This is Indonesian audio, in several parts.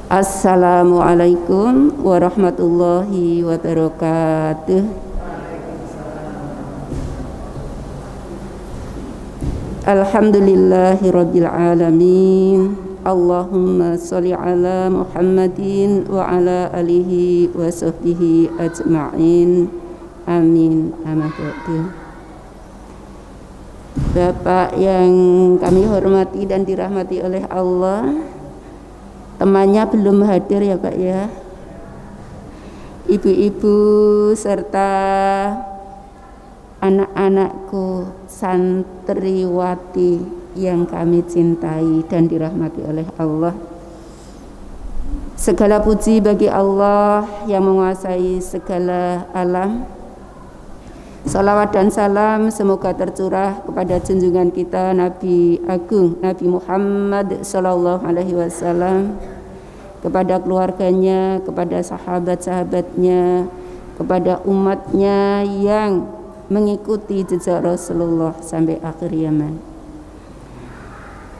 Assalamualaikum warahmatullahi wabarakatuh. Alhamdulillahirabbil alamin. Allahumma sholli ala Muhammadin wa ala alihi wa sahbihi ajma'in. Amin. Amma ba'du. Bapak yang kami hormati dan dirahmati oleh Allah, temannya belum hadir ya Pak ya. Ibu-ibu serta anak-anakku santriwati yang kami cintai dan dirahmati oleh Allah. Segala puji bagi Allah yang menguasai segala alam. Salawat dan salam semoga tercurah kepada junjungan kita Nabi Agung Nabi Muhammad sallallahu alaihi wasallam, kepada keluarganya, kepada sahabat-sahabatnya, kepada umatnya yang mengikuti jejak Rasulullah sampai akhir zaman.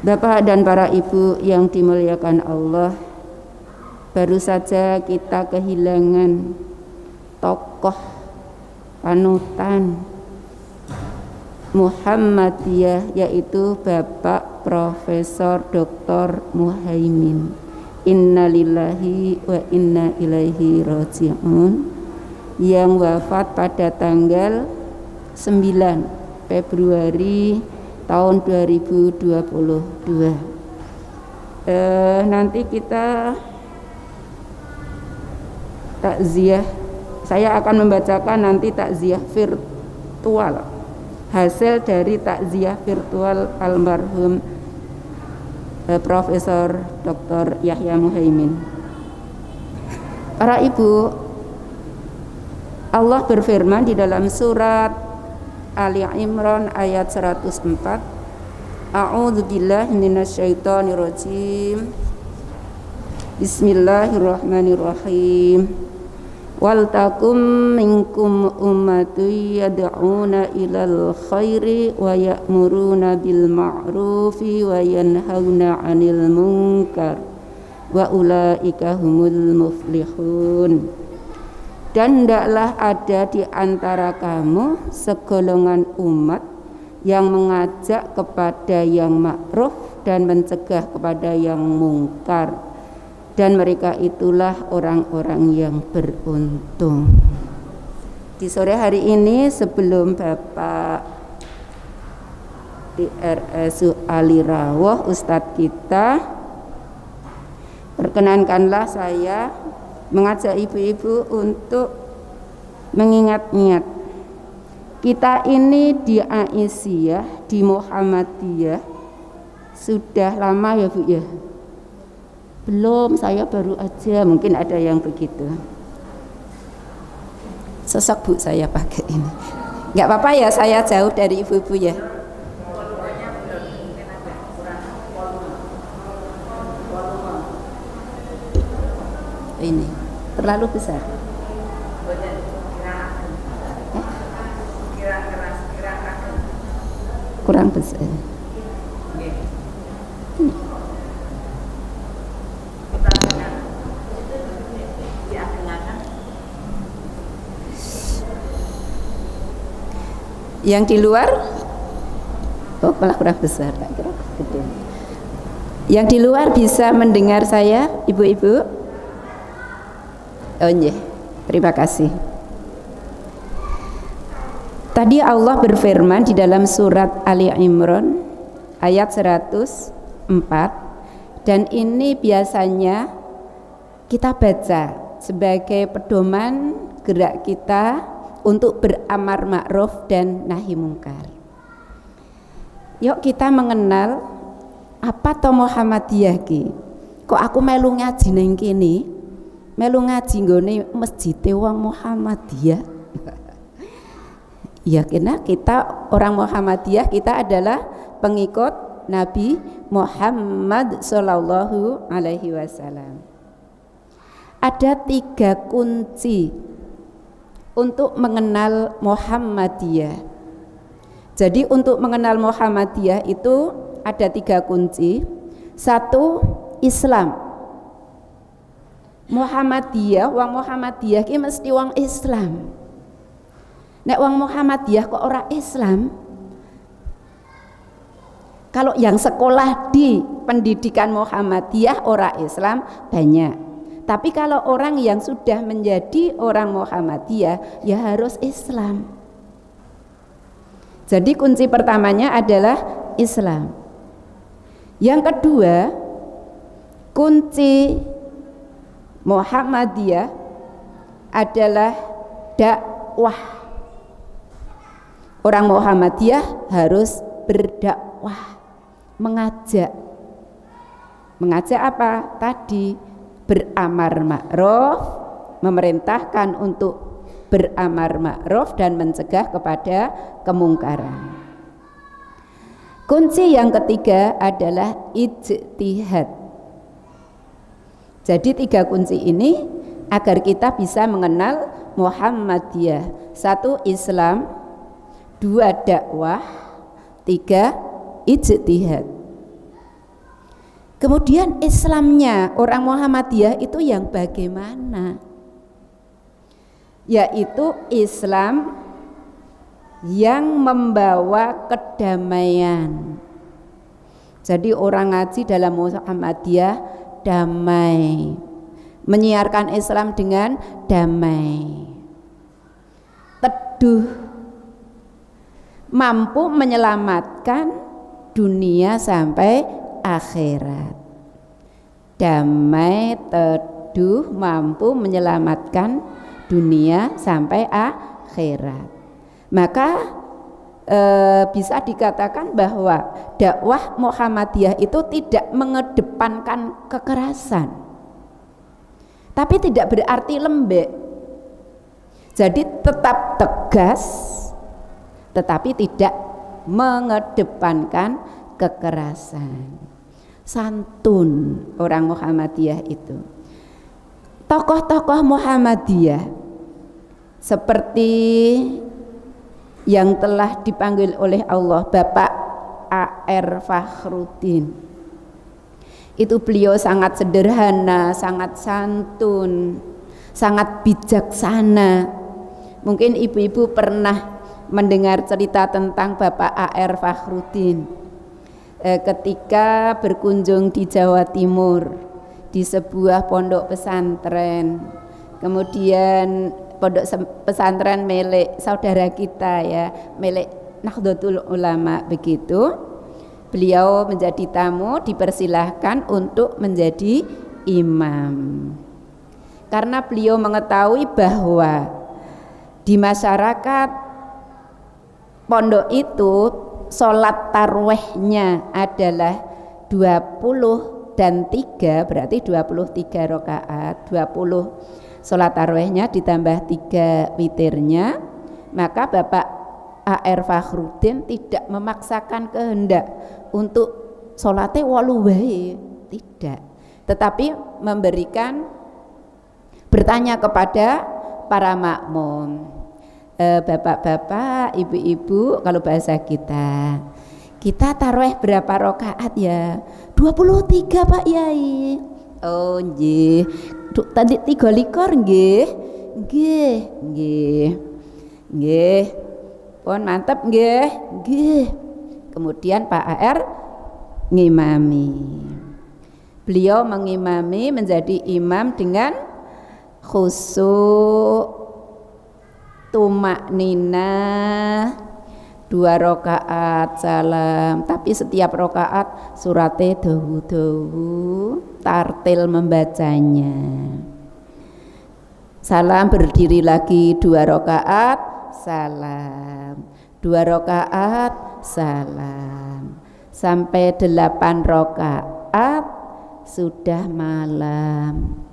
Bapak dan para ibu yang dimuliakan Allah, baru saja kita kehilangan tokoh panutan Muhammadiyah, yaitu Bapak Profesor Dr. Muhaimin. Innalillahi wa inna ilaihi raji'un, yang wafat pada tanggal 9 Februari tahun 2022. Nanti kita takziah. Saya akan membacakan nanti takziah virtual, hasil dari takziah virtual almarhum Profesor Dr. Yahya Muhaimin. Para ibu, Allah berfirman di dalam surat Ali Imran ayat 104, A'udzubillahi minasyaitonirrajim. Bismillahirrahmanirrahim. Wal takum minkum ummatun yad'una ilal khairi wa ya'muruna bil ma'rufi wa yanhauna 'anil munkar wa ulaika humul muflihun. Dan hendaklah ada di antara kamu segolongan umat yang mengajak kepada yang ma'ruf dan mencegah kepada yang mungkar, dan mereka itulah orang-orang yang beruntung. Di sore hari ini sebelum Bapak DRSU Ali Rawuh Ustadz kita, perkenankanlah saya mengajak ibu-ibu untuk mengingat-ingat kita ini di Aisyah, di Muhammadiyah sudah lama ya Bu ya? Belum, saya baru aja, mungkin ada yang begitu. Sosok Bu saya pakai ini. Enggak apa-apa ya, saya jauh dari ibu-ibu ya. Ini terlalu besar. Kurang besar. Yang di luar, oh malah kurang besar, tak kira gede. Yang di luar bisa mendengar saya, ibu-ibu? Oh iya, terima kasih. Tadi Allah berfirman di dalam surat Ali Imran ayat 104, dan ini biasanya kita baca sebagai pedoman gerak kita untuk beramar ma'ruf dan nahi mungkar. Yuk kita mengenal apa to Muhammadiyah ki. Kok aku melu ngaji ning kene? Melu ngaji nggone masjid wong Muhammadiyah. Ya karena kita orang Muhammadiyah, kita adalah pengikut Nabi Muhammad sallallahu alaihi wasallam. Ada 3 kunci untuk mengenal Muhammadiyah. Jadi untuk mengenal Muhammadiyah itu ada 3 kunci. 1, Islam. Muhammadiyah, wong Muhammadiyah ki mesti wong Islam. Nek wong Muhammadiyah kok ora Islam? Kalau yang sekolah di pendidikan Muhammadiyah ora Islam banyak. Tapi kalau orang yang sudah menjadi orang Muhammadiyah ya harus Islam. Jadi kunci pertamanya adalah Islam. Yang kedua, kunci Muhammadiyah adalah dakwah. Orang Muhammadiyah harus berdakwah, mengajak. Mengajak apa? Tadi beramar ma'ruf, memerintahkan untuk beramar ma'ruf dan mencegah kepada kemungkaran. Kunci yang ketiga adalah ijtihad. Jadi 3 kunci ini agar kita bisa mengenal Muhammadiyah. 1 Islam, 2 dakwah, 3 ijtihad. Kemudian Islamnya orang Muhammadiyah itu yang bagaimana? Yaitu Islam yang membawa kedamaian. Jadi orang ngaji dalam Muhammadiyah damai, menyiarkan Islam dengan damai, teduh, mampu menyelamatkan dunia sampai akhirat. Damai, teduh, mampu menyelamatkan dunia sampai akhirat. Maka bisa dikatakan bahwa dakwah Muhammadiyah itu tidak mengedepankan kekerasan, tapi tidak berarti lembek. Jadi tetap tegas, tetapi tidak mengedepankan kekerasan. Santun orang Muhammadiyah itu. Tokoh-tokoh Muhammadiyah seperti yang telah dipanggil oleh Allah, Bapak A.R. Fakhruddin. Itu beliau sangat sederhana, sangat santun, sangat bijaksana. Mungkin ibu-ibu pernah mendengar cerita tentang Bapak A.R. Fakhruddin ketika berkunjung di Jawa Timur di sebuah pondok pesantren. Kemudian pondok pesantren milik saudara kita ya, milik Nahdlatul Ulama begitu. Beliau menjadi tamu, dipersilahkan untuk menjadi imam. Karena beliau mengetahui bahwa di masyarakat pondok itu sholat tarwehnya adalah 20 dan 3, berarti 23 rakaat, 20 sholat tarawihnya ditambah 3 witirnya. Maka Bapak A.R. Fakhruddin tidak memaksakan kehendak untuk sholatnya 8 wae, tidak, tetapi memberikan, bertanya kepada para makmum, bapak-bapak, ibu-ibu, kalau bahasa kita tarawih berapa rakaat ya? 23 Pak Yai. Oh nggih. Tadi 23 nggih. Nggih. Pun mantep nggih. Nggih. Kemudian Pak AR ngimami. Beliau mengimami, menjadi imam dengan khusyuk, tumak ninah, 2 rakaat salam, tapi setiap rakaat surate dawu-dawu, tartil membacanya. Salam, berdiri lagi 2 rakaat salam, 2 rakaat salam, sampai 8 rakaat sudah malam.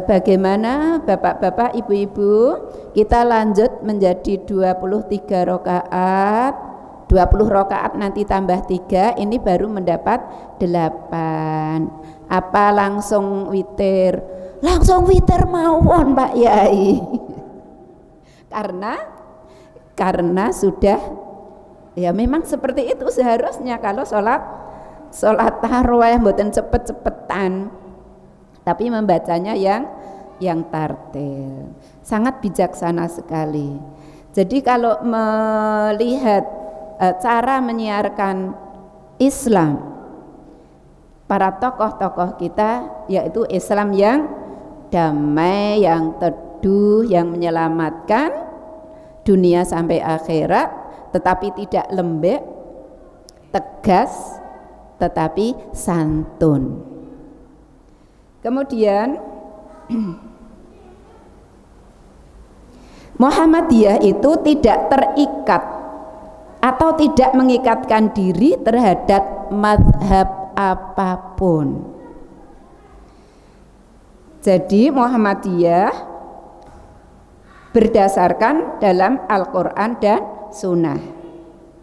Bagaimana bapak-bapak, ibu-ibu, kita lanjut menjadi 23 rakaat, 20 rakaat nanti tambah 3, ini baru mendapat 8. Apa langsung witir? Langsung witir mawon Pak Yai. karena sudah, ya memang seperti itu seharusnya kalau sholat Salat tarawih mboten cepet-cepetan, tapi membacanya yang tartil. Sangat bijaksana sekali. Jadi kalau melihat cara menyiarkan Islam para tokoh-tokoh kita, yaitu Islam yang damai, yang teduh, yang menyelamatkan dunia sampai akhirat, tetapi tidak lembek, tegas, tetapi santun. Kemudian Muhammadiyah itu tidak terikat atau tidak mengikatkan diri terhadap mazhab apapun. Jadi Muhammadiyah berdasarkan dalam Al-Quran dan Sunnah.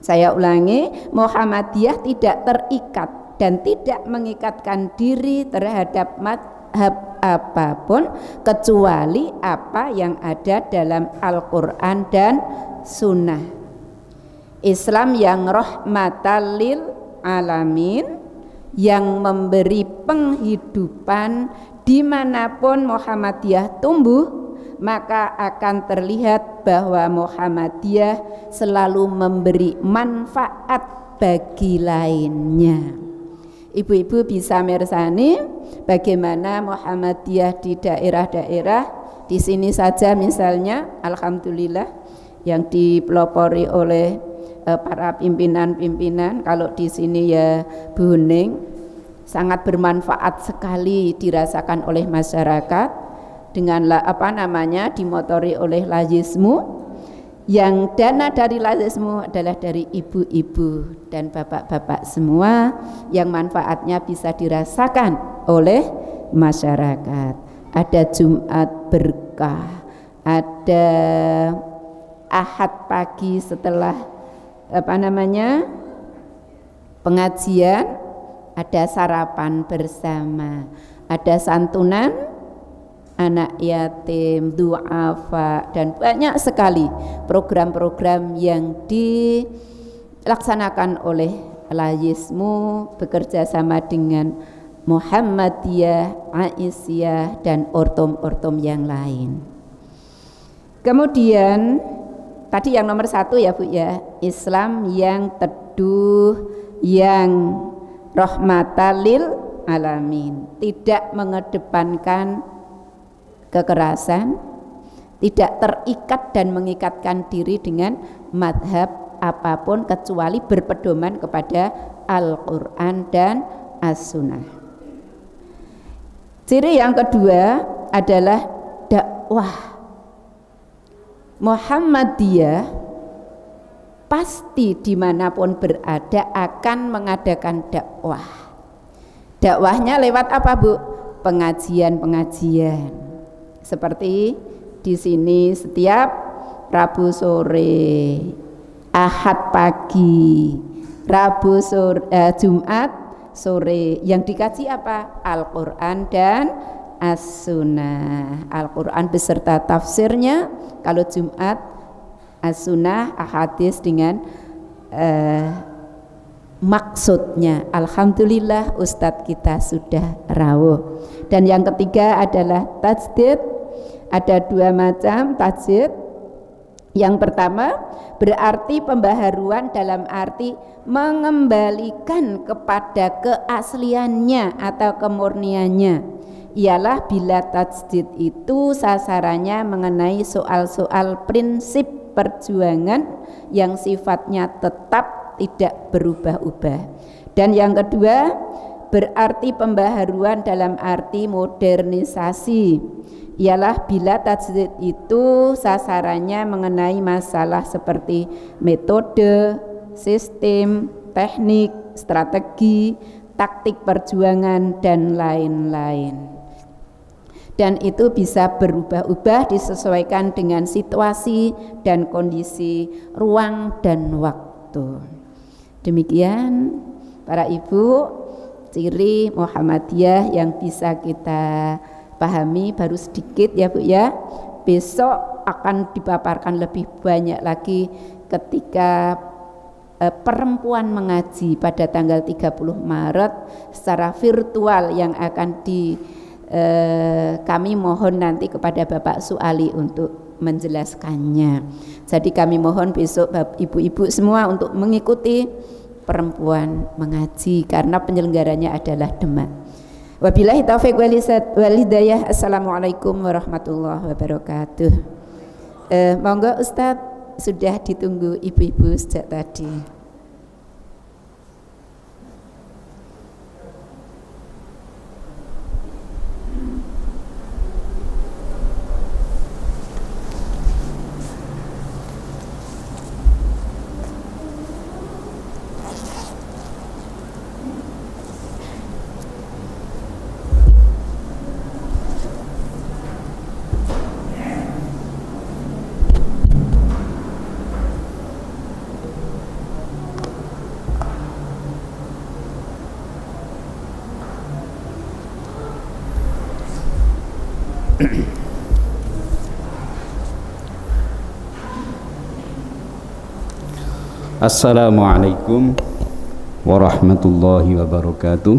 Saya ulangi, Muhammadiyah tidak terikat dan tidak mengikatkan diri terhadap mazhab apapun kecuali apa yang ada dalam Al-Quran dan Sunnah. Islam yang rahmatan lil alamin, yang memberi penghidupan dimanapun Muhammadiyah tumbuh, maka akan terlihat bahwa Muhammadiyah selalu memberi manfaat bagi lainnya. Ibu-ibu bisa mirsani bagaimana Muhammadiyah di daerah-daerah, di sini saja misalnya, alhamdulillah yang dipelopori oleh para pimpinan-pimpinan. Kalau di sini ya Bu Huning, sangat bermanfaat sekali dirasakan oleh masyarakat dengan dimotori oleh Lazismu, yang dana dari Lazismu adalah dari ibu-ibu dan bapak-bapak semua, yang manfaatnya bisa dirasakan oleh masyarakat. Ada Jumat berkah, ada Ahad pagi setelah pengajian, ada sarapan bersama, ada santunan anak yatim, du'afa, dan banyak sekali program-program yang dilaksanakan oleh Lazismu bekerja sama dengan Muhammadiyah, Aisyah, dan ortom-ortom yang lain. Kemudian tadi yang nomor 1 ya Bu ya, Islam yang teduh, yang rahmatan lil alamin, tidak mengedepankan kekerasan, tidak terikat dan mengikatkan diri dengan madhab apapun kecuali berpedoman kepada Al-Quran dan As-Sunnah. Ciri yang kedua adalah dakwah. Muhammadiyah pasti dimanapun berada akan mengadakan dakwah. Dakwahnya lewat apa Bu? Pengajian-pengajian. Seperti di sini setiap Rabu sore, Ahad pagi, Rabu sore, Jumat sore, yang dikaji apa? Al-Quran dan As-Sunnah. Al-Quran beserta tafsirnya, kalau Jumat As-Sunnah, ahadits dengan maksudnya. Alhamdulillah Ustadz kita sudah rawuh. Dan yang ketiga adalah tajdid. Ada 2 macam tajdid. Yang pertama berarti pembaharuan dalam arti mengembalikan kepada keasliannya atau kemurniannya. Ialah bila tajdid itu sasarannya mengenai soal-soal prinsip perjuangan yang sifatnya tetap tidak berubah-ubah. Dan yang kedua berarti pembaharuan dalam arti modernisasi, ialah bila tajdid itu sasarannya mengenai masalah seperti metode, sistem, teknik, strategi, taktik perjuangan, dan lain-lain. Dan itu bisa berubah-ubah disesuaikan dengan situasi dan kondisi ruang dan waktu. Demikian para ibu, ciri Muhammadiyah yang bisa kita pahami baru sedikit ya Bu ya. Besok akan dipaparkan lebih banyak lagi ketika perempuan mengaji pada tanggal 30 Maret secara virtual yang akan kami mohon nanti kepada Bapak Suali untuk menjelaskannya. Jadi kami mohon besok ibu-ibu semua untuk mengikuti perempuan mengaji karena penyelenggaranya adalah Demak. Wabillahi taufiq wal hidayah. Assalamualaikum warahmatullahi wabarakatuh. Monggo Ustadz, sudah ditunggu ibu-ibu sejak tadi. Assalamualaikum warahmatullahi wabarakatuh.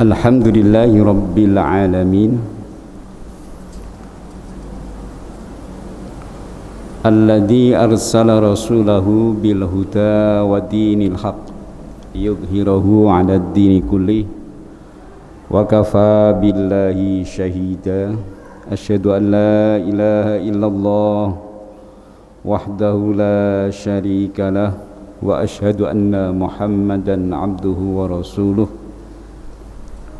Alhamdulillahi rabbil alamin, alladzi arsala rasulahu bil huda wa dinil haq yudhhirahu 'ala ad-dini kullih wa kafa billahi syahida. Asyhadu an la ilaha illallah wahdahu la syarika lah wa asyhadu anna Muhammadan abduhu wa rasuluh.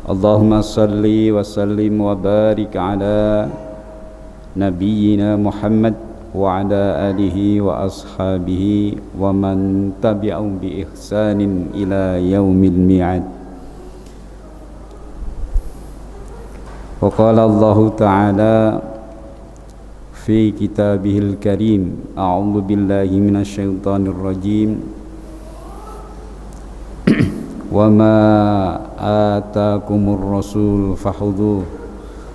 Allahumma salli wa sallim wa barik ala nabiyyina Muhammad wa ala alihi wa ashabihi wa man tabi'ahum bi ihsanin ila yaumil mi'ad. Wa qala Allah ta'ala fi kitabihil karim, a'udzu billahi minasyaitonir rajim, wa ma atakumur rasul fakhudhuhu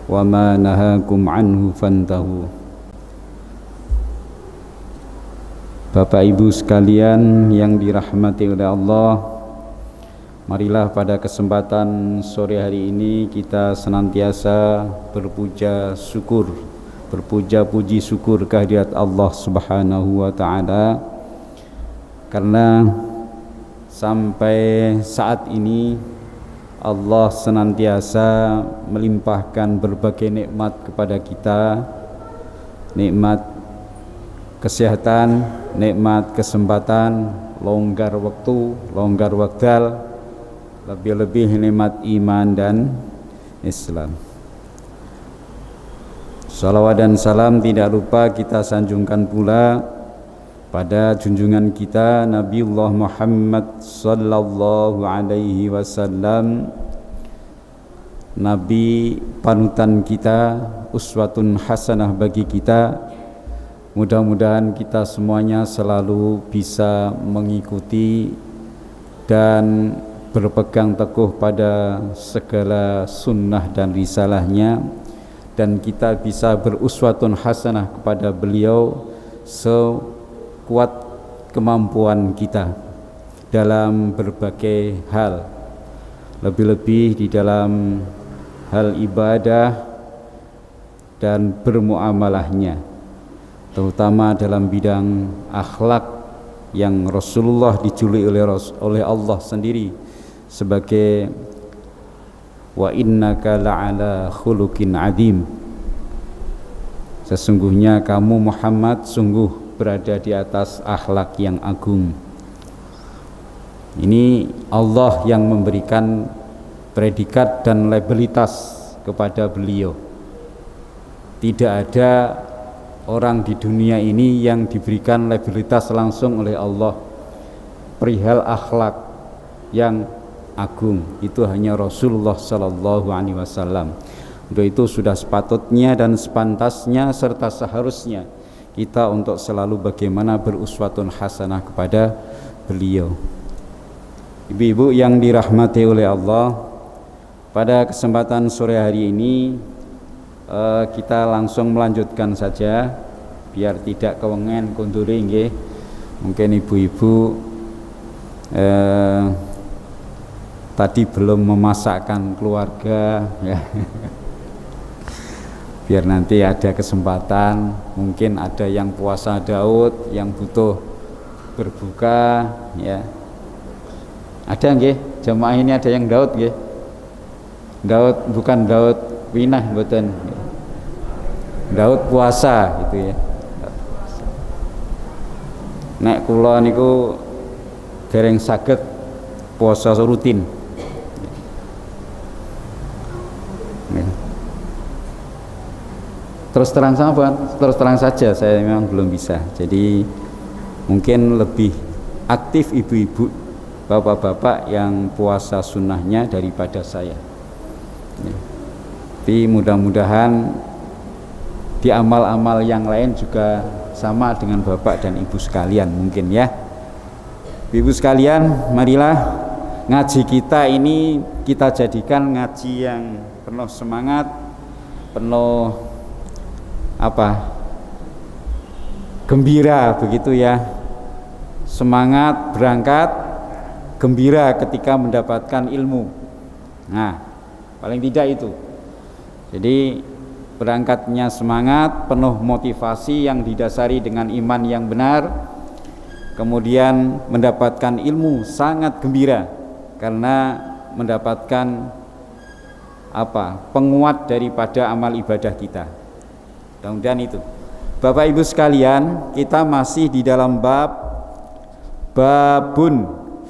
wa ma nahakum anhu fantahu. Bapak Ibu sekalian yang dirahmati oleh Allah, marilah pada kesempatan sore hari ini kita senantiasa berpuja puji syukur kehadirat Allah Subhanahu wa taala, karena sampai saat ini Allah senantiasa melimpahkan berbagai nikmat kepada kita, nikmat kesehatan, nikmat kesempatan, longgar waktu, longgar wakdal, lebih-lebih nikmat iman dan Islam. Salawat dan salam tidak lupa kita sanjungkan pula pada junjungan kita Nabiullah Muhammad sallallahu alaihi wasallam, Nabi panutan kita, uswatun hasanah bagi kita. Mudah-mudahan kita semuanya selalu bisa mengikuti dan berpegang teguh pada segala sunnah dan risalahnya, dan kita bisa beruswatun hasanah kepada beliau sekuat kemampuan kita dalam berbagai hal, lebih-lebih di dalam hal ibadah dan bermuamalahnya, terutama dalam bidang akhlak yang Rasulullah dijuluki oleh Allah sendiri sebagai wa innaka la'ala khuluqin adzim. Sesungguhnya kamu Muhammad sungguh berada di atas akhlak yang agung. Ini Allah yang memberikan predikat dan labelitas kepada beliau. Tidak ada orang di dunia ini yang diberikan labelitas langsung oleh Allah perihal akhlak yang agung. Itu hanya Rasulullah sallallahu alaihi wasallam. Untuk itu sudah sepatutnya dan sepantasnya serta seharusnya kita untuk selalu bagaimana beruswatun hasanah kepada beliau. Ibu-ibu yang dirahmati oleh Allah, pada kesempatan sore hari ini kita langsung melanjutkan saja biar tidak kewengen kunduri nggih. Mungkin ibu-ibu tadi belum memasakkan keluarga ya. Biar nanti ada kesempatan, mungkin ada yang puasa Daud yang butuh berbuka ya. Ada nggih? Jamaah ini ada yang Daud nggih? Daud bukan Daud winah mboten. Daud puasa gitu ya. Nek kula niku dereng saged puasa rutin. Ya. Terus terang saja saya memang belum bisa. Jadi mungkin lebih aktif ibu-ibu, bapak-bapak yang puasa sunnahnya daripada saya. Ya. Tapi mudah-mudahan di amal-amal yang lain juga sama dengan bapak dan ibu sekalian mungkin ya. Ibu sekalian, marilah ngaji kita ini kita jadikan ngaji yang penuh semangat, penuh gembira begitu ya. Semangat berangkat, gembira ketika mendapatkan ilmu. Nah, paling tidak itu. Jadi berangkatnya semangat, penuh motivasi yang didasari dengan iman yang benar. Kemudian mendapatkan ilmu sangat gembira karena mendapatkan penguat daripada amal ibadah kita. Mudah-mudahan itu. Bapak Ibu sekalian, kita masih di dalam babun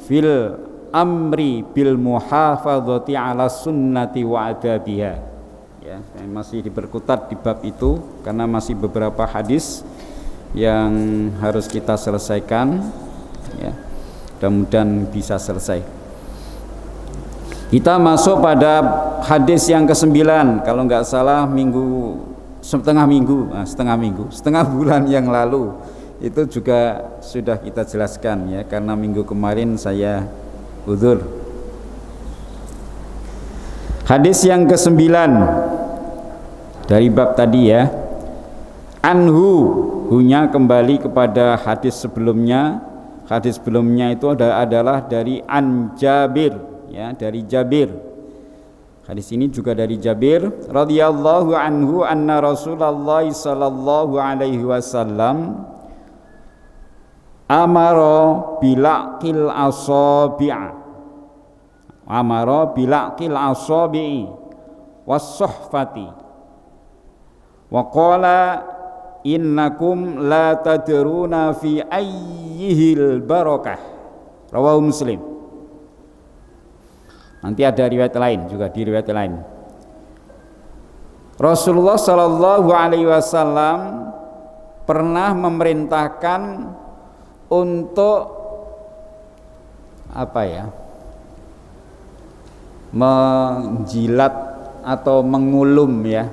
fil amri bil muhafadzati ala sunnati wa adabiha. Ya, saya masih diberkutat di bab itu karena masih beberapa hadis yang harus kita selesaikan ya. Mudah-mudahan bisa selesai. Kita masuk pada hadis yang ke-9 kalau nggak salah setengah bulan yang lalu itu juga sudah kita jelaskan ya, karena minggu kemarin saya uzur. Hadis yang ke-9 dari bab tadi ya. Hunya kembali kepada hadis sebelumnya. Hadis sebelumnya itu adalah dari Jabir ya, dari Jabir. Hadis ini juga dari Jabir radhiyallahu anhu anna Rasulullah sallallahu alaihi wasallam amara bilaqil asabi'i was-suhfati wa qala innakum la tadruna fi ayyihil barakah. Rawahu Muslim. Nanti ada riwayat lain juga, di riwayat lain Rasulullah sallallahu alaihi wasallam pernah memerintahkan untuk menjilat atau mengulum ya.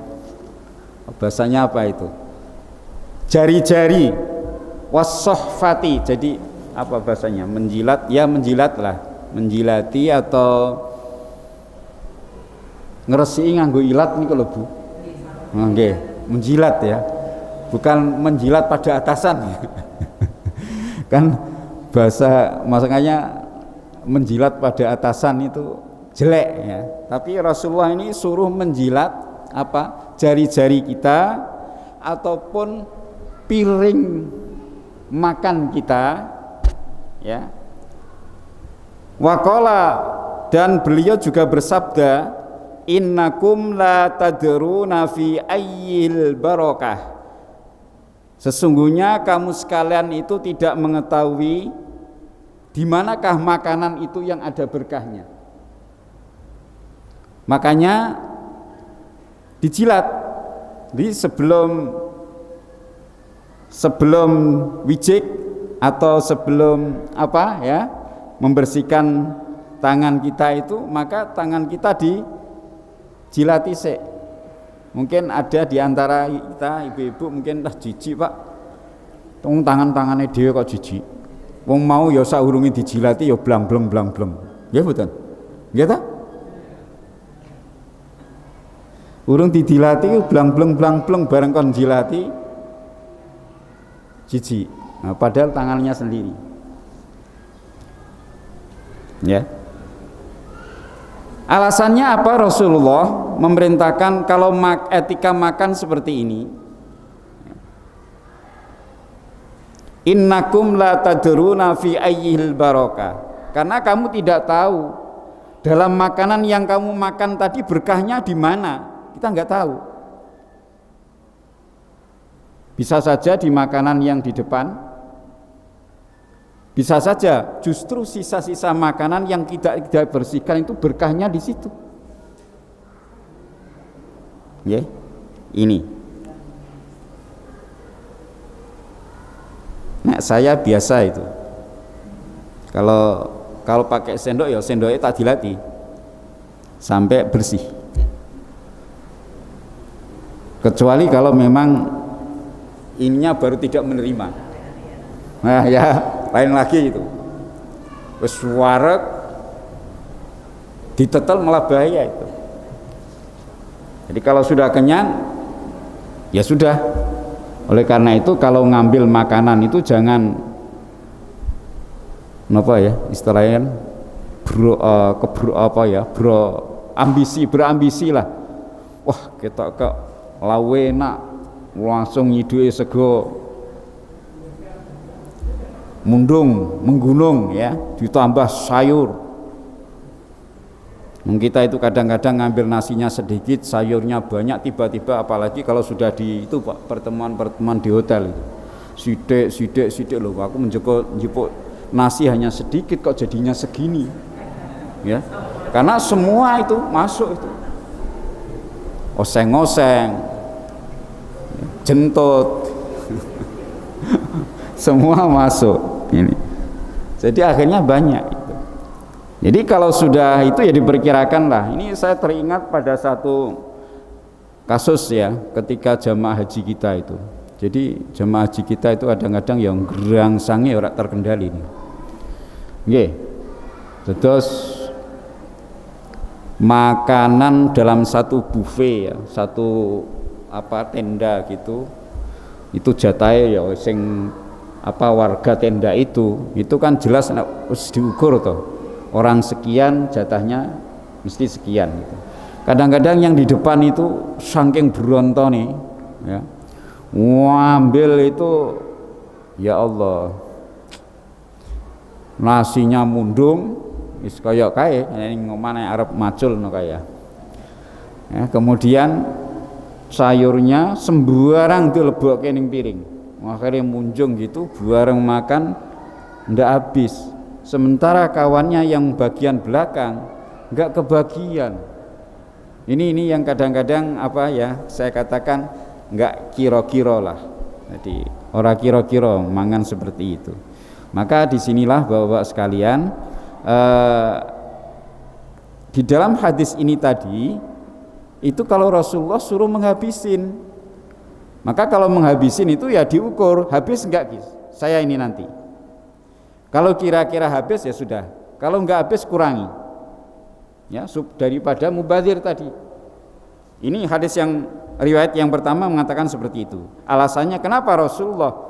Bahasanya apa itu? Jari-jari was-suhfati. Jadi apa bahasanya? Menjilat, ya menjilatlah. Menjilati atau ngresi nganggo ilat niku lho Bu. Nggih, menjilat ya. Bukan menjilat pada atasan. Kan bahasa makanya menjilat pada atasan itu jelek ya. Tapi Rasulullah ini suruh menjilat jari-jari kita ataupun piring makan kita ya. Waqala, dan beliau juga bersabda, innakum la tadruna fi ayyil barakah. Sesungguhnya kamu sekalian itu tidak mengetahui di manakah makanan itu yang ada berkahnya. Makanya dijilat. Jadi sebelum wijik atau sebelum membersihkan tangan kita itu, maka tangan kita dijilati sik. Mungkin ada di antara kita ibu-ibu mungkin dah jijik Pak, tangan-tangannya dia kok jijik. Wong mau ya saurunge dijilati ya blang-bleng nggih mboten? Nggih ta? Urung didilati blang-bleng bareng kon jilati jijik. Nah, padahal tangannya sendiri. Ya. Alasannya apa? Rasulullah memerintahkan kalau etika makan seperti ini. Innakum la tadruna fi ayyil barakah. Karena kamu tidak tahu dalam makanan yang kamu makan tadi berkahnya di mana. Kita nggak tahu. Bisa saja di makanan yang di depan, bisa saja justru sisa-sisa makanan yang tidak bersihkan itu berkahnya di situ. Ya, ini. Nah, saya biasa itu. Kalau pakai sendok ya sendoknya tak dilatih sampai bersih. Kecuali kalau memang ininya baru tidak menerima. Nah ya lain lagi itu. Wes wareg ditetel malah bahaya itu. Jadi kalau sudah kenyang ya sudah. Oleh karena itu kalau ngambil makanan itu jangan apa ya istilahnya berambisi lah. Wah kita ke lawe nak langsung nyiduke sego menggunung ya, ditambah sayur. Kita itu kadang-kadang ngambil nasinya sedikit, sayurnya banyak, tiba-tiba apalagi kalau sudah di itu Pak, pertemuan di hotel itu. Sidik loh, aku menjepuk nasi hanya sedikit kok jadinya segini. Ya. Karena semua itu masuk itu. Oseng-oseng, jentut, semua masuk ini. Jadi akhirnya banyak itu. Jadi kalau sudah itu ya diperkirakan lah. Ini saya teringat pada satu kasus ya, ketika jamaah haji kita itu. Jadi jamaah haji kita itu kadang-kadang yang gerangsangnya ora terkendali nih. Nggih. Terus makanan dalam satu buffet ya, satu tenda gitu, itu jatahnya ya sing warga tenda itu kan jelas harus diukur toh, orang sekian jatahnya mesti sekian gitu. Kadang-kadang yang di depan itu saking beronto nih ya, ngambil itu ya Allah nasinya mundung wis kaya kae ning ngomane arep macul no kaya ya, kemudian sayurnya sembarang dilebokke ning piring, akhirnya munjung gitu, bareng makan ndak habis, sementara kawannya yang bagian belakang nggak kebagian. Ini yang kadang-kadang saya katakan nggak kira-kira lah, jadi ora kira-kira mangan seperti itu. Maka disinilah Bapak-bapak sekalian, di dalam hadis ini tadi itu kalau Rasulullah suruh menghabisin, maka kalau menghabisin itu ya diukur, habis enggak guys saya ini nanti. Kalau kira-kira habis ya sudah, kalau enggak habis kurangi ya, daripada mubazir tadi. Ini hadis yang riwayat yang pertama mengatakan seperti itu. Alasannya kenapa Rasulullah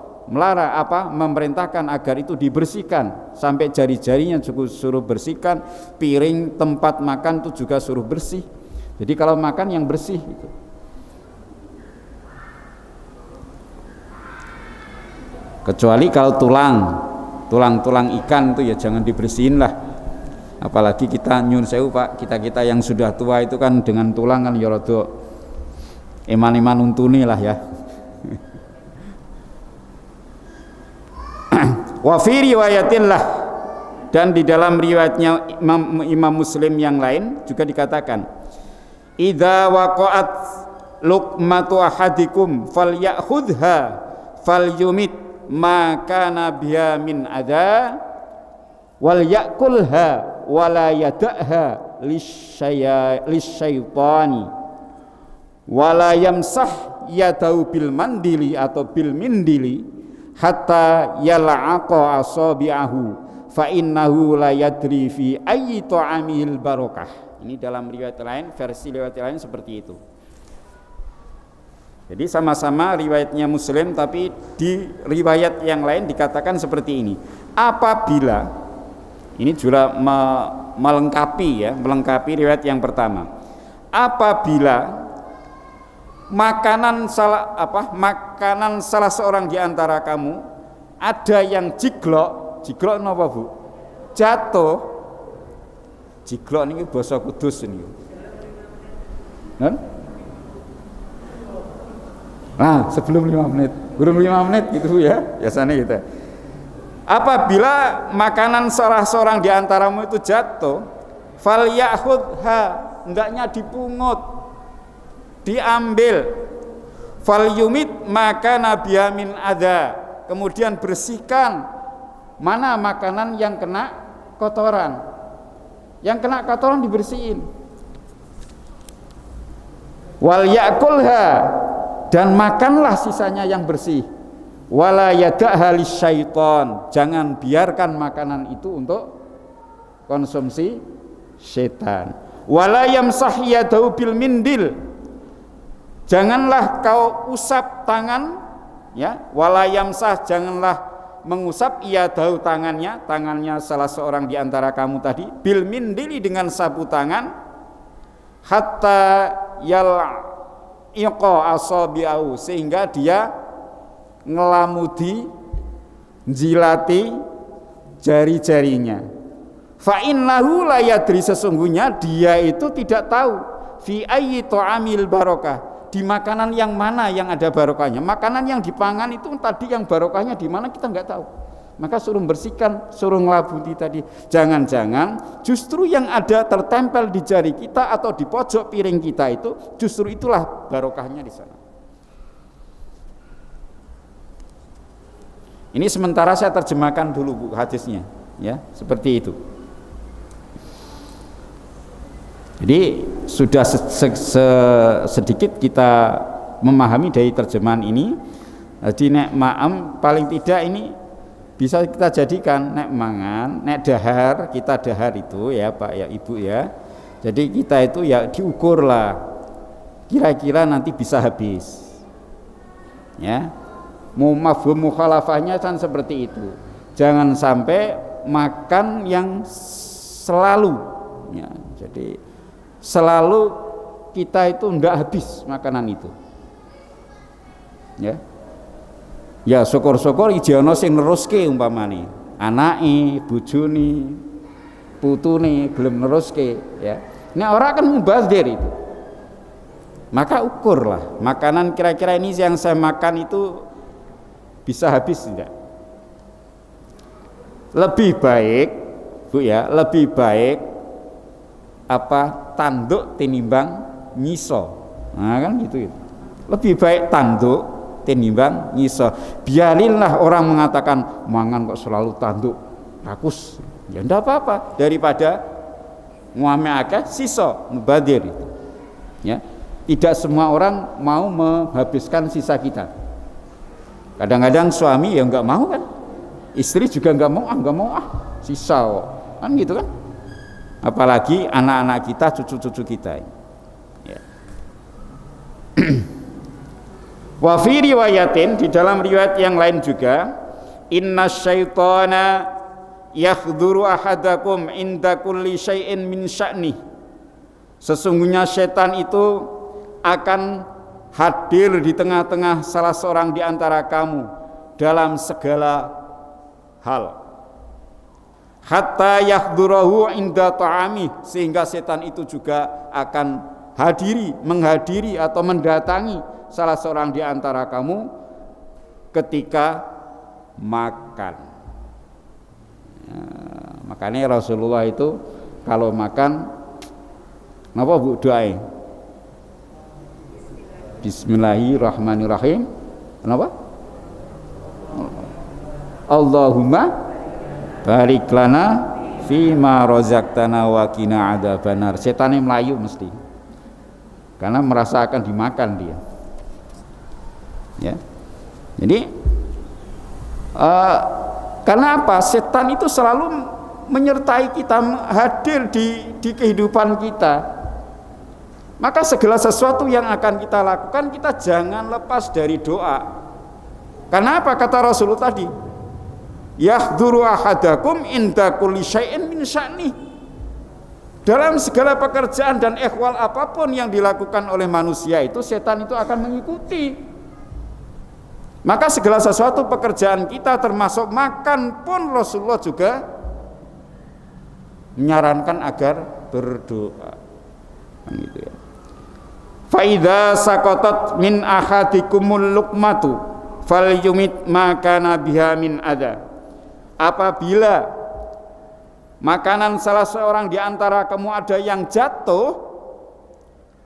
memerintahkan agar itu dibersihkan, sampai jari-jarinya juga suruh bersihkan, piring tempat makan itu juga suruh bersih. Jadi kalau makan yang bersih itu. Kecuali kalau tulang ikan itu ya jangan dibersihin lah. Apalagi kita nyun sewu Pak, kita yang sudah tua itu kan dengan tulang kan ya rada eman-eman untune lah ya. Wa fi riwayatin lah, dan di dalam riwayatnya Imam Muslim yang lain juga dikatakan, idza waqa'at luqmatu ahadikum falyakhudha falyumit ma kana biha min adza wal yakulha wala yada'ha lisyaitani wala yamsah yadahu bil mandili atau bil mindili hatta yal'aqa asabi'ahu fa innahu la yadri fi ayyi ta'amil barakah. Ini dalam riwayat lain, versi riwayat lain seperti itu. Jadi sama-sama riwayatnya Muslim, tapi di riwayat yang lain dikatakan seperti ini. Apabila, ini juga melengkapi riwayat yang pertama. Apabila makanan salah seorang di antara kamu ada yang jiglok napa Bu? Jatuh. Jiglok niki basa Kudus niku. Nah, sebelum 5 menit, belum 5 menit gitu ya, biasanya gitu. Apabila makanan salah seorang di antaramu itu jatuh, falyakhudha, hendaknya dipungut, diambil. Falyumit maka nabiya min adza, kemudian bersihkan mana makanan yang kena kotoran. Yang kena kotoran dibersihin. Wal yakulha, dan makanlah sisanya yang bersih. Wala yada'ha lisyaiton, jangan biarkan makanan itu untuk konsumsi setan. Wala yamsah yadahu bil mindil, janganlah kau usap tangan, ya. Wala yamsah, janganlah mengusap yadahu tangannya salah seorang di antara kamu tadi, bil mindili, dengan sapu tangan, hatta iqa asabi'ahu, sehingga dia ngelamudi, jilati jari-jarinya. Fa innahu la yadri, sesungguhnya dia itu tidak tahu fi ayyi ta'amil barakah, di makanan yang mana yang ada barokahnya. Makanan yang dipangan itu tadi yang barokahnya di mana kita nggak tahu. Maka suruh bersihkan, suruh ngelabuti tadi. Jangan-jangan justru yang ada tertempel di jari kita atau di pojok piring kita itu, justru itulah barokahnya di sana. Ini sementara saya terjemahkan dulu Bu hadisnya, ya, seperti itu. Jadi sudah sedikit kita memahami dari terjemahan ini. Jadi nek ma'am paling tidak ini bisa kita jadikan nek mangan, nek dahar, kita dahar itu ya Pak ya Ibu ya. Jadi kita itu ya diukur lah, kira-kira nanti bisa habis. Ya, mafhum mukhalafahnya kan seperti itu. Jangan sampai makan yang selalu, ya. Jadi selalu kita itu enggak habis makanan itu. Ya. Ya syukur-syukur ijono sing neruske umpamane, anake, bojone, putune gelem neruske ya. Nek ora kan mubazir itu. Maka ukurlah makanan kira-kira ini yang saya makan itu bisa habis tidak? Lebih baik Bu ya, lebih baik tanduk tinimbang nyiso. Nah kan gitu. Lebih baik tanduk tinimbang nyiso. Biarinlah orang mengatakan mangan kok selalu tanduk rakus, ya ndak apa-apa, daripada nguame akeh siso mubadir itu. Ya, tidak semua orang mau menghabiskan sisa kita. Kadang-kadang suami ya nggak mau kan, istri juga nggak mau sisa kok, kan gitu kan. Apalagi anak-anak kita, cucu-cucu kita. Ya. Wa fi riwayatin, di dalam riwayat yang lain juga, inna syaitana yakhduru ahadakum inda kulli syai'in min sya'nih, sesungguhnya setan itu akan hadir di tengah-tengah salah seorang di antara kamu dalam segala hal, hatta yakhdurahu inda ta'ami, sehingga setan itu juga akan menghadiri atau mendatangi salah seorang di antara kamu ketika makan. Ya, makanya Rasulullah itu kalau makan apa Bu doain? Bismillahirrahmanirrahim. Kenapa? Allahumma barik lana fima razaqtana wa qina adzabannar. Setannya melayu mesti. Karena merasa akan dimakan dia. Ya. Jadi karena apa? Setan itu selalu menyertai kita, hadir di kehidupan kita. Maka segala sesuatu yang akan kita lakukan, kita jangan lepas dari doa. Karena apa kata Rasulullah tadi? Yahduru ahadakum inda kulli syai'in min sya'ni. Dalam segala pekerjaan dan ehwal apapun yang dilakukan oleh manusia itu, setan itu akan mengikuti. Maka segala sesuatu pekerjaan kita termasuk makan pun Rasulullah juga menyarankan agar berdoa. Gitu ya. Fa idza saqatat min ahadikumul luqmatu falyumit ma kana biha min adza. Apabila makanan salah seorang di antara kamu ada yang jatuh,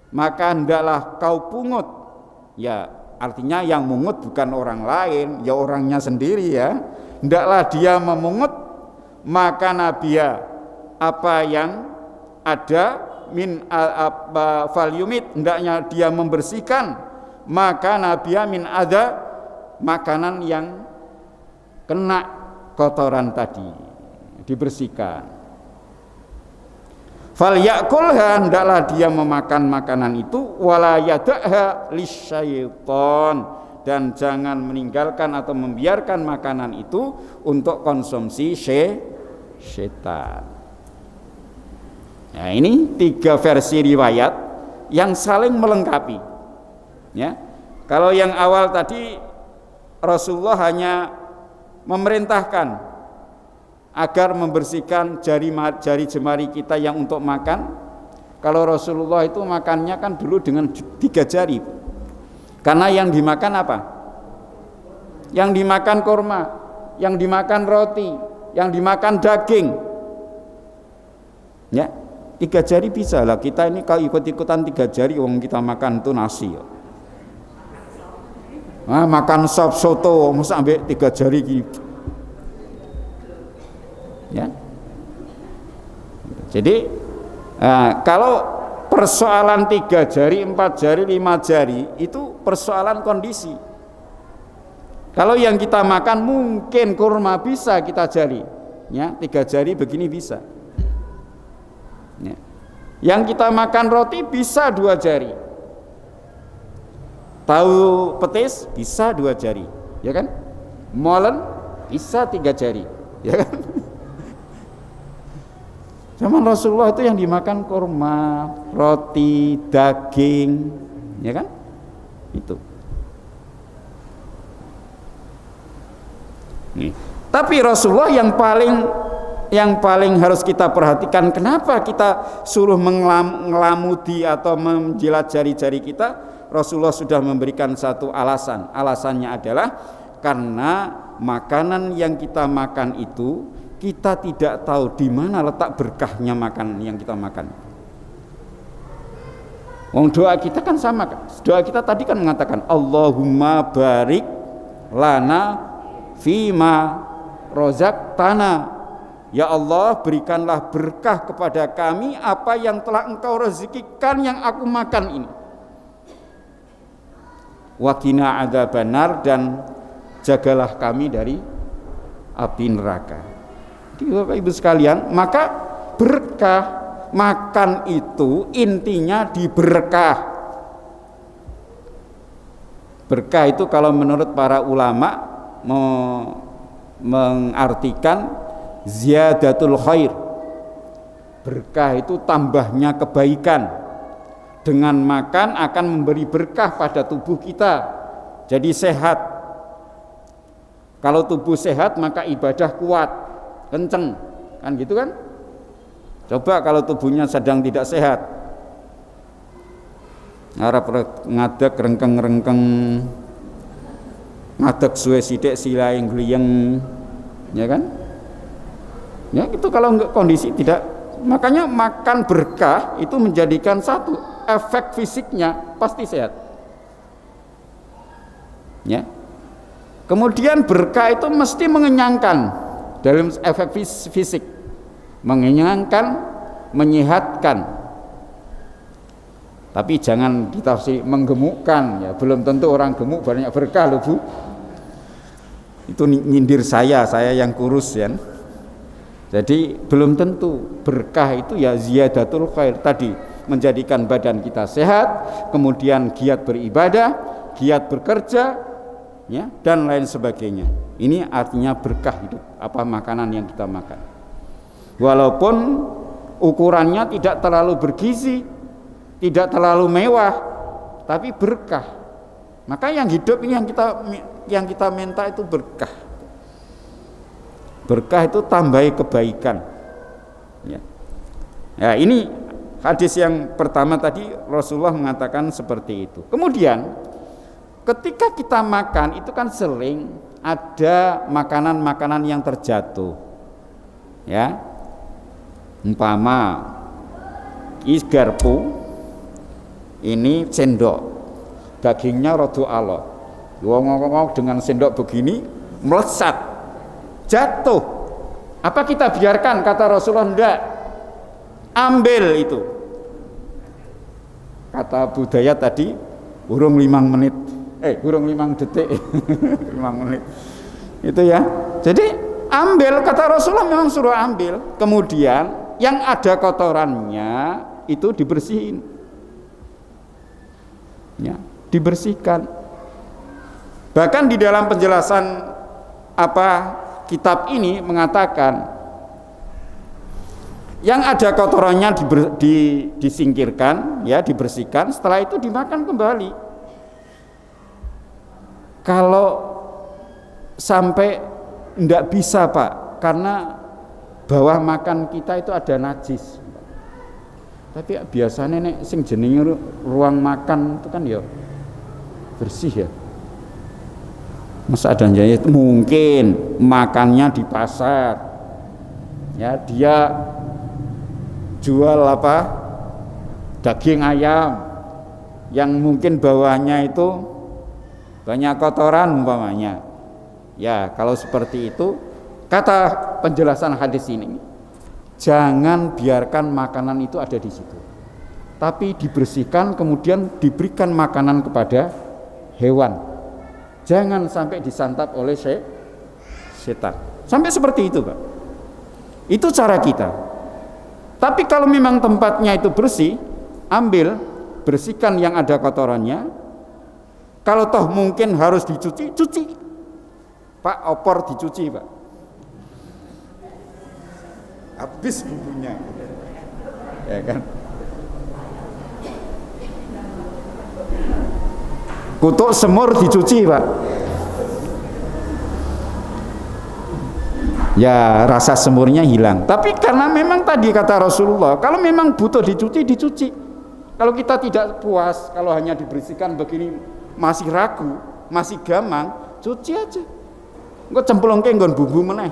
maka hendaklah kau pungut. Ya, artinya yang mungut bukan orang lain, ya orangnya sendiri ya. Hendaklah dia memungut maka nabiya, apa yang ada min falyumit, hendaknya dia membersihkan maka nabiya min ada, makanan yang kena kotoran tadi, dibersihkan. Falyakulha, hendaklah dia memakan makanan itu, wala yada'ha lisyaiton, dan jangan meninggalkan atau membiarkan makanan itu untuk konsumsi setan. Nah, ini 3 versi riwayat yang saling melengkapi. Ya. Kalau yang awal tadi Rasulullah hanya memerintahkan agar membersihkan jari jemari kita yang untuk makan. Kalau Rasulullah itu makannya kan dulu dengan 3 jari. Karena yang dimakan apa? Yang dimakan kurma, yang dimakan roti, yang dimakan daging. Ya. 3 jari bisa lah, kita ini kalau ikut-ikutan 3 jari, wong kita makan itu nasi ya. Nah, makan sop soto masa sampai 3 jari gitu. Ya. Jadi kalau persoalan 3 jari, 4 jari, 5 jari itu persoalan kondisi. Kalau yang kita makan mungkin kurma bisa kita jari, ya 3 jari begini bisa. Ya. Yang kita makan roti bisa 2 jari, tahu petis bisa 2 jari, ya kan? Molen bisa 3 jari, ya kan? Zaman Rasulullah itu yang dimakan kurma, roti, daging, ya kan? Itu. Nih. Tapi Rasulullah yang paling harus kita perhatikan, kenapa kita suruh mengelamudi atau menjilat jari-jari kita? Rasulullah sudah memberikan satu alasan. Alasannya adalah karena makanan yang kita makan itu, kita tidak tahu di mana letak berkahnya makan yang kita makan. Doa kita kan sama kan? Doa kita tadi kan mengatakan Allahumma barik lana fima rozaqtana. Ya Allah, berikanlah berkah kepada kami apa yang telah Engkau rezekikan yang aku makan ini. Wa qina adzabannar, dan jagalah kami dari api neraka. Jadi Bapak Ibu sekalian, maka berkah makan itu intinya di berkah. Berkah itu kalau menurut para ulama mengartikan ziyadatul khair. Berkah itu tambahnya kebaikan. Dengan makan akan memberi berkah pada tubuh kita, jadi sehat. Kalau tubuh sehat maka ibadah kuat, kenceng, kan gitu kan? Coba kalau tubuhnya sedang tidak sehat, ngarep ngadeg rengkeng-rengkeng, ngadeg suwe sithik silaing gliyeng, ya kan? Ya itu kalau kondisi tidak, makanya makan berkah itu menjadikan satu efek fisiknya pasti sehat. Ya. Kemudian berkah itu mesti mengenyangkan dalam efek fisik, mengenyangkan, menyehatkan. Tapi jangan ditafsir menggemukkan, ya belum tentu orang gemuk banyak berkah loh Bu. Itu nyindir saya yang kurus ya. Jadi belum tentu berkah itu ya ziyadatul khair tadi. menjadikan badan kita sehat, kemudian giat beribadah, giat bekerja, ya, dan lain sebagainya. Ini artinya berkah hidup, apa makanan yang kita makan. Walaupun ukurannya tidak terlalu bergizi, tidak terlalu mewah, tapi berkah. Maka yang hidup ini yang kita minta itu berkah. Berkah itu tambahi kebaikan. Ya. Ya, ini hadis yang pertama tadi Rasulullah mengatakan seperti itu. Kemudian ketika kita makan itu kan sering ada makanan-makanan yang terjatuh. Ya. Umpama garpu ini sendok. Dagingnya rada alot. Ngomong-ngomong dengan sendok begini melesat, jatuh. Apa kita biarkan? Kata Rasulullah, enggak. Ambil itu. Kata budaya tadi, urung 5 menit. Urung 5 detik. 5 menit. Itu ya. Jadi ambil, kata Rasulullah memang suruh ambil. Kemudian yang ada kotorannya itu dibersihin. Ya, dibersihkan. Bahkan di dalam penjelasan kitab ini mengatakan yang ada kotorannya disingkirkan, ya, dibersihkan, setelah itu dimakan kembali. Kalau sampai enggak bisa, Pak, karena bawah makan kita itu ada najis. Tapi biasanya nek sing jenenge ruang makan itu kan ya bersih ya. Masa ada itu mungkin makannya di pasar. Ya, dia jual daging ayam yang mungkin bawahnya itu banyak kotoran umpamanya. Ya, kalau seperti itu, kata penjelasan hadis ini, jangan biarkan makanan itu ada di situ, tapi dibersihkan kemudian diberikan makanan kepada hewan. Jangan sampai disantap oleh setan. Sampai seperti itu, Pak. Itu cara kita. Tapi kalau memang tempatnya itu bersih, ambil, bersihkan yang ada kotorannya. Kalau toh mungkin harus dicuci, cuci. Pak, opor dicuci, Pak. Habis bumbunya. Ya kan? Kutuk semur dicuci, Pak. Ya, rasa semurnya hilang. Tapi karena memang tadi kata Rasulullah, kalau memang butuh dicuci, dicuci. Kalau kita tidak puas, kalau hanya dibersihkan begini masih ragu, masih gamang, cuci aja. Engko cemplungke nggon bumbu meneh.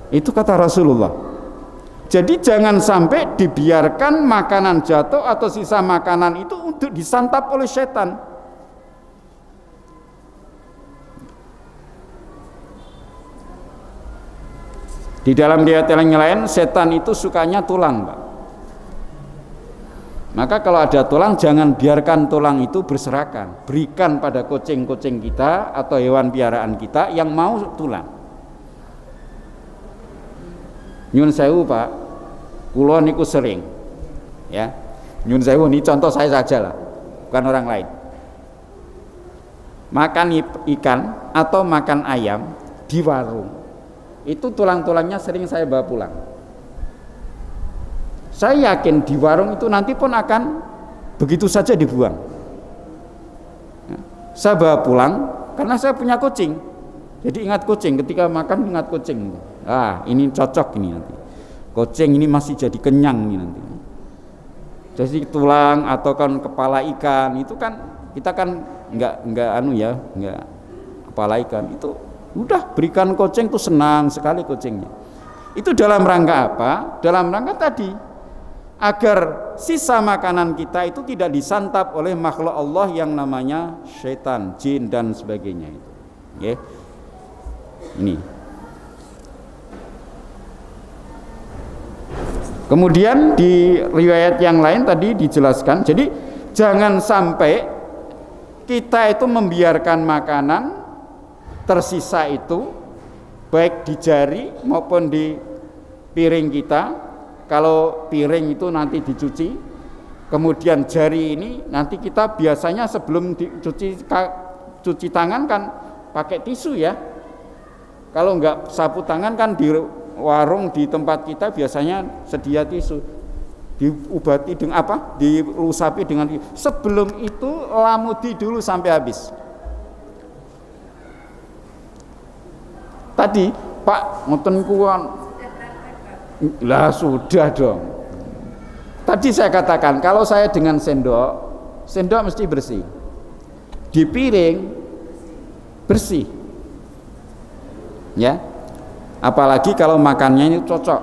Itu kata Rasulullah. Jadi jangan sampai dibiarkan makanan jatuh atau sisa makanan itu untuk disantap oleh setan. Di dalam riwayat yang lain, setan itu sukanya tulang, Pak. Maka kalau ada tulang, jangan biarkan tulang itu berserakan. Berikan pada kucing-kucing kita atau hewan piaraan kita yang mau tulang. Nyun sewu, Pak, kula niku sering, ya. Nyun sewu, ini contoh saya saja lah, bukan orang lain. Makan ikan atau makan ayam di warung, itu tulang-tulangnya sering saya bawa pulang. Saya yakin di warung itu nanti pun akan begitu saja dibuang. Ya. Saya bawa pulang karena saya punya kucing. Jadi ingat kucing, ketika makan ingat kucing. Ini cocok ini nanti. Kucing ini masih jadi kenyang ini nanti. Jadi tulang atau kan kepala ikan itu kan kita kan enggak kepala ikan itu udah berikan kucing tuh senang sekali kucingnya. Itu dalam rangka apa? Dalam rangka tadi agar sisa makanan kita itu tidak disantap oleh makhluk Allah yang namanya syaitan, jin dan sebagainya itu. Okay. Ini. Kemudian di riwayat yang lain tadi dijelaskan, jadi jangan sampai kita itu membiarkan makanan tersisa itu baik di jari maupun di piring kita, kalau piring itu nanti dicuci, kemudian jari ini nanti kita biasanya sebelum cuci tangan kan pakai tisu ya. Kalau enggak sapu tangan kan di warung di tempat kita biasanya sedia tisu, diobati dengan apa? Diusapi dengan tisu. Sebelum itu lamudi dulu sampai habis. Tadi Pak ngoten kuwi lah sudah dong. Tadi saya katakan kalau saya dengan sendok mesti bersih. Di piring bersih. Ya. Apalagi kalau makannya ini cocok.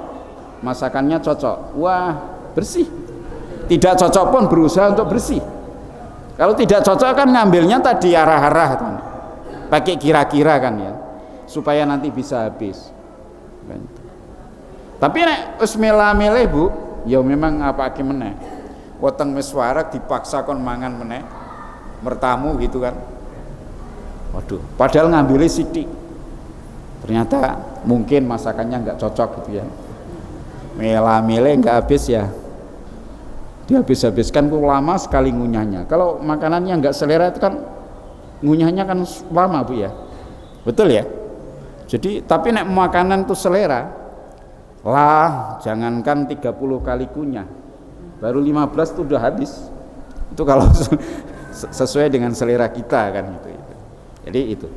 Masakannya cocok. Wah, bersih. Tidak cocok pun berusaha untuk bersih. Kalau tidak cocok kan ngambilnya tadi arah-arah kan. Pakai kira-kira kan ya. Supaya nanti bisa habis. Tapi nek wis mela-mele Bu, ya memang apake meneh. Weteng wis warak dipaksa kon mangan meneh. Mertamu gitu kan. Waduh, padahal ngambilnya sithik. Ternyata mungkin masakannya enggak cocok gitu ya. Mela-mele enggak habis ya. Dihabis-habiskan kok lama sekali ngunyahnya. Kalau makanannya enggak selera itu kan ngunyahnya kan lama Bu ya. Betul ya? Jadi tapi nek makanan itu selera, lah jangankan 30 kali kunyah, baru 15 itu udah habis. Itu kalau sesuai dengan selera kita kan gitu. Jadi itu.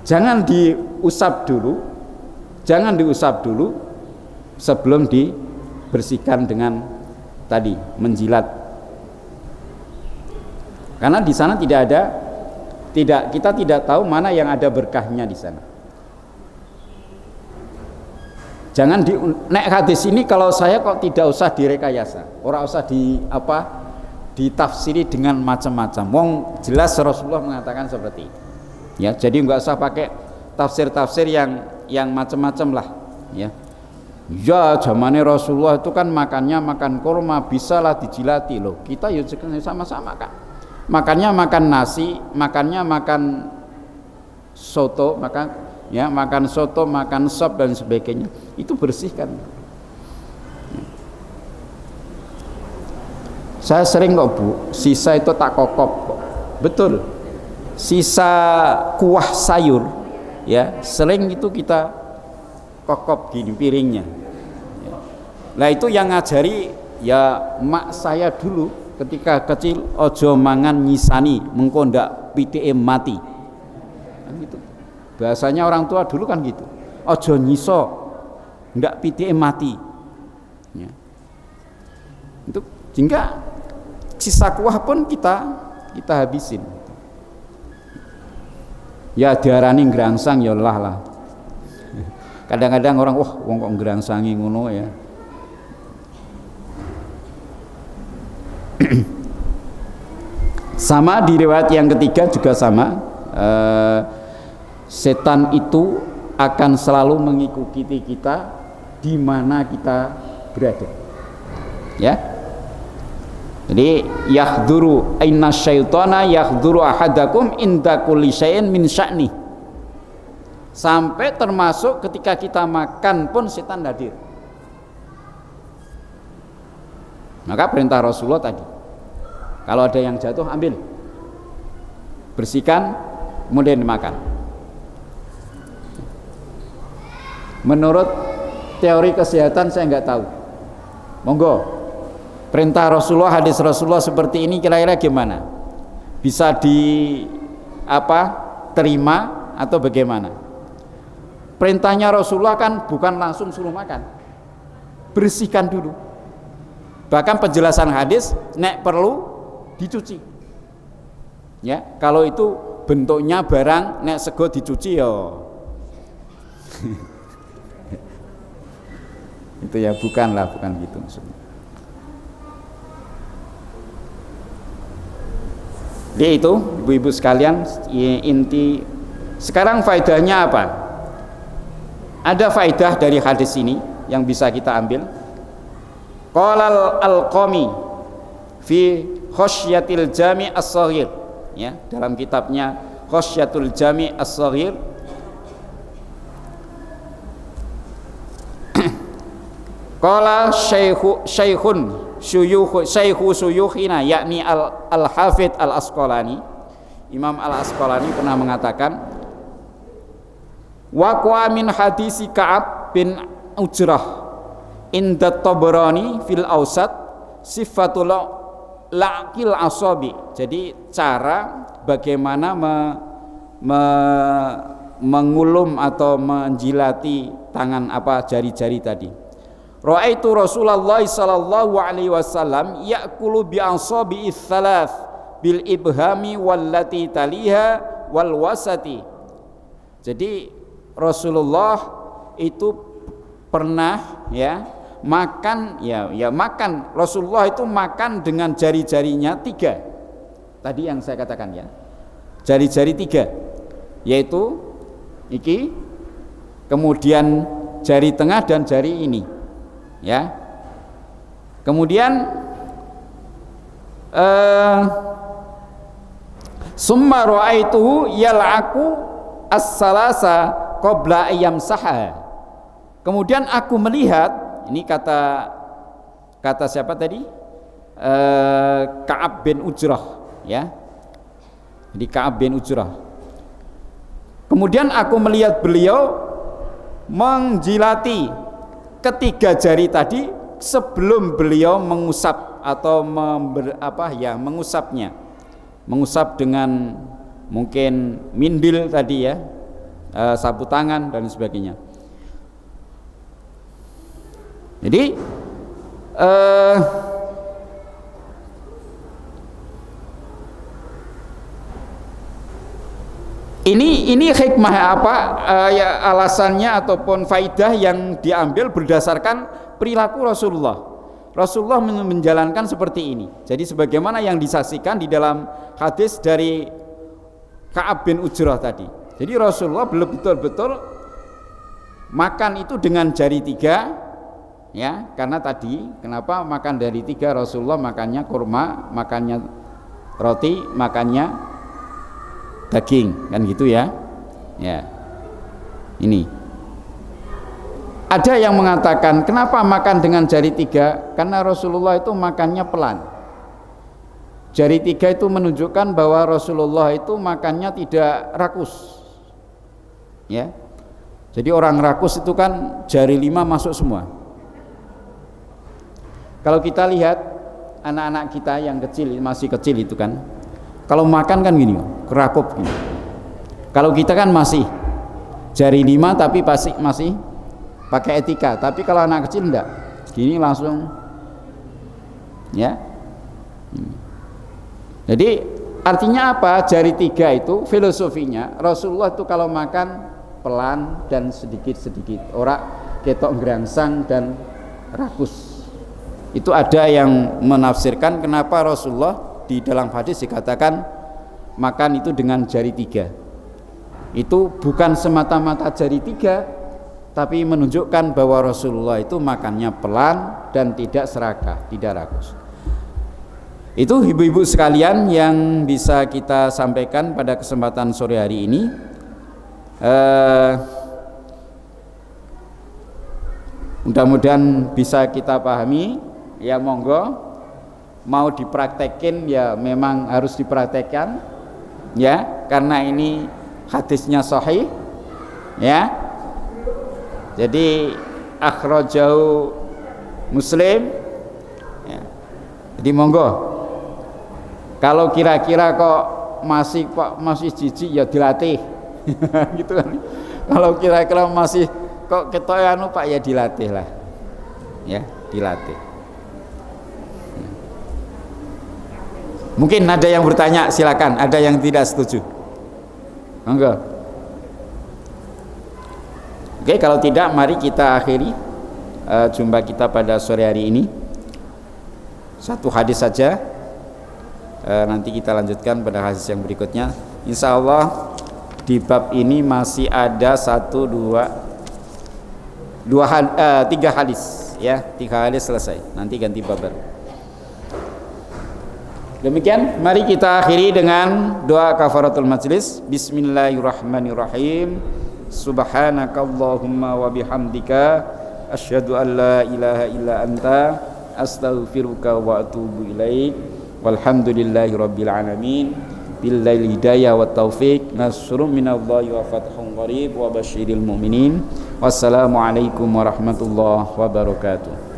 Jangan diusap dulu sebelum dibersihkan dengan tadi menjilat. Karena di sana kita tidak tahu mana yang ada berkahnya di sana. Jangan nek hadis ini kalau saya kok tidak usah direkayasa, ora usah ditafsiri dengan macam-macam. Wong jelas Rasulullah mengatakan seperti itu. Ya, jadi enggak usah pakai tafsir-tafsir yang macam-macam lah, ya. Ya, zamannya Rasulullah itu kan makan kurma, bisalah dijilati loh. Kita ya sama-sama kan. Makannya makan nasi, makannya makan soto, makan soto, makan sop dan sebagainya. Itu bersihkan. Saya sering kok Bu, sisa itu tak kokop kok. Betul. Sisa kuah sayur ya, sering itu kita kokop gini piringnya. Nah itu yang ngajari ya mak saya dulu ketika kecil, ojo mangan nyisani mengko ndak pitike mati. Kan gitu. Bahasanya orang tua dulu kan gitu. Ojo nyiso ndak pitike mati. Ya. Itu sehingga sisa kuah pun kita habisin. Ya diarani ngrangsang ya lah. Kadang-kadang orang wong kok ngrangsangi ngono ya. Sama di riwayat yang ketiga juga sama. Setan itu akan selalu mengikuti kita di mana kita berada. Ya. Jadi yahduru inna syaitana yahduru ahadakum inda kulli syai'in min sya'ni. Sampai termasuk ketika kita makan pun setan hadir. Maka perintah Rasulullah tadi, kalau ada yang jatuh ambil, bersihkan, kemudian dimakan. Menurut teori kesehatan saya nggak tahu. Monggo. Perintah Rasulullah, hadis Rasulullah seperti ini kira-kira gimana? Bisa terima atau bagaimana? Perintahnya Rasulullah kan bukan langsung suruh makan. Bersihkan dulu. Bahkan penjelasan hadis nek perlu dicuci. Ya, kalau itu bentuknya barang nek sego dicuci ya. Itu ya bukan gitu maksudnya. Jadi itu ibu-ibu sekalian, inti sekarang faedahnya apa? Ada faedah dari hadis ini yang bisa kita ambil. Qala al-Qami fi Khosyatil Jami' As-Shaghir, ya, dalam kitabnya Khosyatul Jami' As-Shaghir. Qala syaikhu suyukhina yakni al-Hafidz al-Asqalani. Imam al-Asqalani pernah mengatakan waqwa min hadisi Ka'ab bin Ujrah inda Tabrani fil Awsat sifatul la'qil asabi. Jadi cara bagaimana mengulum atau menjilati tangan jari-jari tadi. Ra'aitu Rasulullah sallallahu alaihi wasallam ya'kulu bi asabi tsalath bil ibhami wallati taliha wal wasati. Jadi Rasulullah itu pernah makan makan. Rasulullah itu makan dengan jari-jarinya 3. Tadi yang saya katakan jari-jari 3, yaitu iki, kemudian jari tengah dan jari ini, kemudian summa ra'aituhu yal'aku as-salasa qabla ayyamsaha. Kemudian aku melihat, ini kata siapa tadi? Ka'ab bin Ujrah, Jadi Ka'ab bin Ujrah. Kemudian aku melihat beliau menjilati ketiga jari tadi sebelum beliau mengusap atau mengusapnya. Mengusap dengan mungkin mindil tadi sapu tangan dan sebagainya. Jadi ini hikmah alasannya ataupun faidah yang diambil berdasarkan perilaku Rasulullah. Rasulullah menjalankan seperti ini. Jadi sebagaimana yang disaksikan di dalam hadis dari Ka'ab bin Ujrah tadi. Jadi Rasulullah betul-betul makan itu dengan jari 3, karena tadi kenapa makan dari 3? Rasulullah makannya kurma, makannya roti, makannya daging, kan gitu ya. Ini ada yang mengatakan kenapa makan dengan jari 3? Karena Rasulullah itu makannya pelan. Jari 3 itu menunjukkan bahwa Rasulullah itu makannya tidak rakus, Jadi orang rakus itu kan jari 5 masuk semua. Kalau kita lihat anak-anak kita yang kecil, masih kecil itu kan, kalau makan kan gini, kerakup gini. Kalau kita kan masih jari 5 tapi masih pakai etika. Tapi kalau anak kecil enggak, gini langsung, Jadi artinya apa? Jari 3 itu filosofinya Rasulullah itu kalau makan pelan dan sedikit-sedikit, ora ketok gerangsang dan rakus. Itu ada yang menafsirkan kenapa Rasulullah di dalam hadis dikatakan makan itu dengan jari 3. Itu bukan semata-mata jari 3, tapi menunjukkan bahwa Rasulullah itu makannya pelan dan tidak serakah, tidak rakus. Itu ibu-ibu sekalian yang bisa kita sampaikan pada kesempatan sore hari ini. Mudah-mudahan bisa kita pahami. Monggo, mau dipraktekin memang harus dipraktekkan, karena ini hadisnya sahih, Jadi akhrajahu Muslim, Jadi monggo. Kalau kira-kira kok masih jijik dilatih, gitu kan. Kalau kira-kira masih kok ketok Pak dilatih lah, dilatih. Mungkin ada yang bertanya, silakan. Ada yang tidak setuju, monggo. Oke, kalau tidak mari kita akhiri jumpa kita pada sore hari ini. Satu hadis saja, nanti kita lanjutkan pada hadis yang berikutnya. Insya Allah di bab ini masih ada 3 hadis, 3 hadis selesai. Nanti ganti bab baru. Demikian, mari kita akhiri dengan doa kafaratul majlis. Bismillahirrahmanirrahim. Subhanakallahumma wa bihamdika asyhadu an la ilaha illa anta astaghfiruka wa atubu ilaik. Walhamdulillahi rabbil alamin. Billahi hidayah wa taufiq, nasrun minallahi wa fathun qarib wa basyiril mu'minin. Wassalamualaikum warahmatullahi wabarakatuh.